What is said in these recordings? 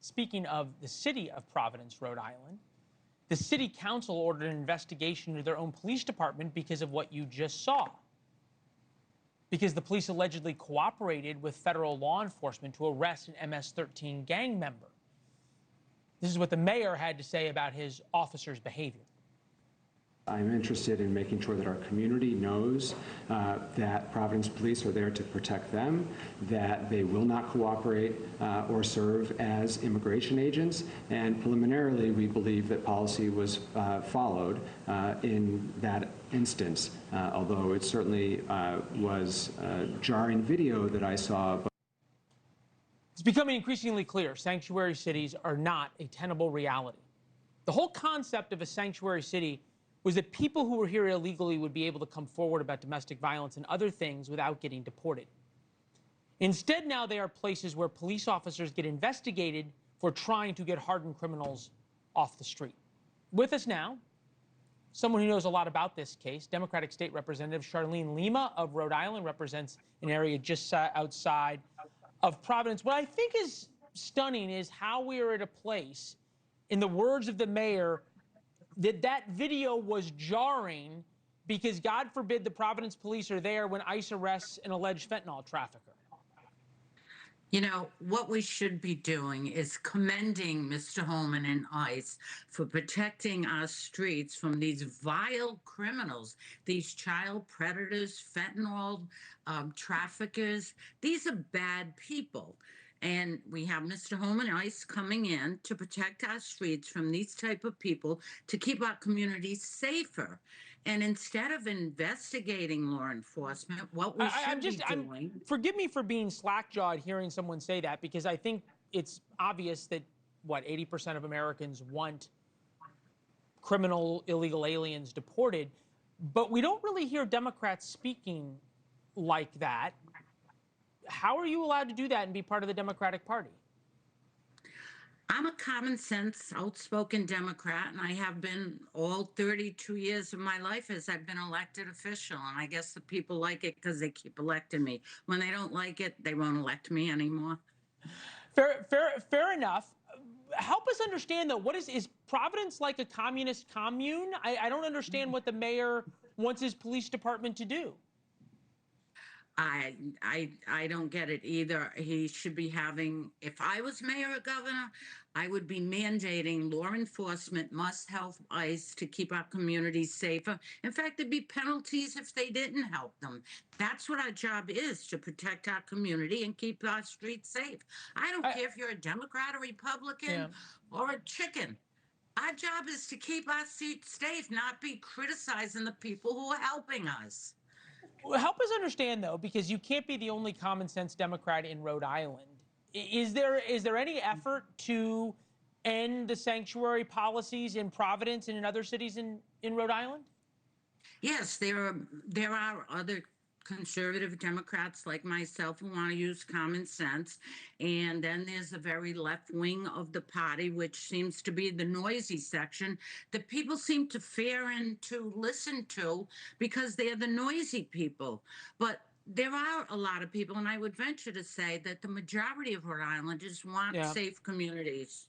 Speaking of the city of Providence, Rhode Island, the city council ordered an investigation into their own police department because of what you just saw. Because the police allegedly cooperated with federal law enforcement to arrest an MS-13 gang member. This is what the mayor had to say about his officers' behavior. I'm interested in making sure that our community knows that Providence police are there to protect them, that they will not cooperate or serve as immigration agents, and preliminarily we believe that policy was followed in that instance, although it certainly was a jarring video that I saw. It's becoming increasingly clear sanctuary cities are not a tenable reality. The whole concept of a sanctuary city was that people who were here illegally would be able to come forward about domestic violence and other things without getting deported. Instead, now they are places where police officers get investigated for trying to get hardened criminals off the street. With us now, someone who knows a lot about this case, Democratic State Representative Charlene Lima of Rhode Island, represents an area just outside of Providence. What I think is stunning is how we are at a place, in the words of the mayor, that video was jarring because, God forbid, the Providence police are there when ICE arrests an alleged fentanyl trafficker. You know, what we should be doing is commending Mr. Holman and ICE for protecting our streets from these vile criminals, these child predators, fentanyl traffickers. These are bad people. And we have Mr. Holman and ICE coming in to protect our streets from these type of people, to keep our communities safer. And instead of investigating law enforcement, what we should be doing... Forgive me for being slack-jawed hearing someone say that, because I think it's obvious that, 80% of Americans want criminal illegal aliens deported, but we don't really hear Democrats speaking like that. How are you allowed to do that and be part of the Democratic Party? I'm a common sense, outspoken Democrat, and I have been all 32 years of my life as I've been elected official. And I guess the people like it because they keep electing me. When they don't like it, they won't elect me anymore. Fair enough. Help us understand, though, is Providence like a communist commune? I don't understand what the mayor wants his police department to do. I don't get it either. He should be having, if I was mayor or governor, I would be mandating law enforcement must help ICE to keep our communities safer. In fact, there'd be penalties if they didn't help them. That's what our job is, to protect our community and keep our streets safe. I don't care if you're a Democrat or Republican or a chicken. Our job is to keep our streets safe, not be criticizing the people who are helping us. Help us understand, though, because you can't be the only common sense Democrat in Rhode Island. Is there any effort to end the sanctuary policies in Providence and in other cities in Rhode Island? Yes, there are other conservative Democrats like myself who want to use common sense. And then there's the very left wing of the party, which seems to be the noisy section that people seem to fear and to listen to because they're the noisy people. But there are a lot of people, and I would venture to say that the majority of Rhode Islanders want safe communities.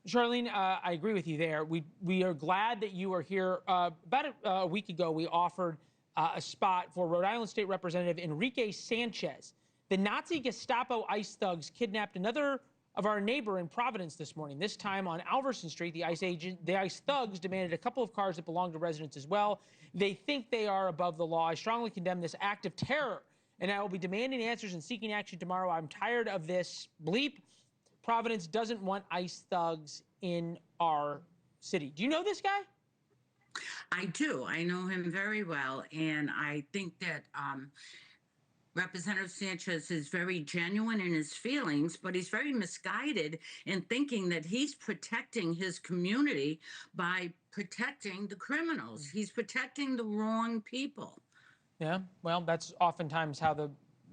Charlene, I agree with you there. We are glad that you are here. About a week ago, we offered a spot for Rhode Island State Representative Enrique Sanchez. The Nazi Gestapo ICE thugs kidnapped another of our neighbor in Providence this morning. This time on Alverson Street, the ICE thugs demanded a couple of cars that belonged to residents as well. They think they are above the law. I strongly condemn this act of terror, and I will be demanding answers and seeking action tomorrow. I'm tired of this bleep. Providence doesn't want ICE thugs in our city. Do you know this guy? I do. I know him very well, and I think that Representative Sanchez is very genuine in his feelings, but he's very misguided in thinking that he's protecting his community by protecting the criminals. He's protecting the wrong people. Yeah, well, that's oftentimes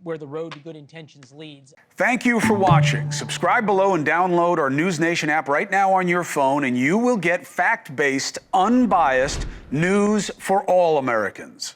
where the road to good intentions leads. Thank you for watching. Subscribe below and download our NewsNation app right now on your phone, and you will get fact-based, unbiased news for all Americans.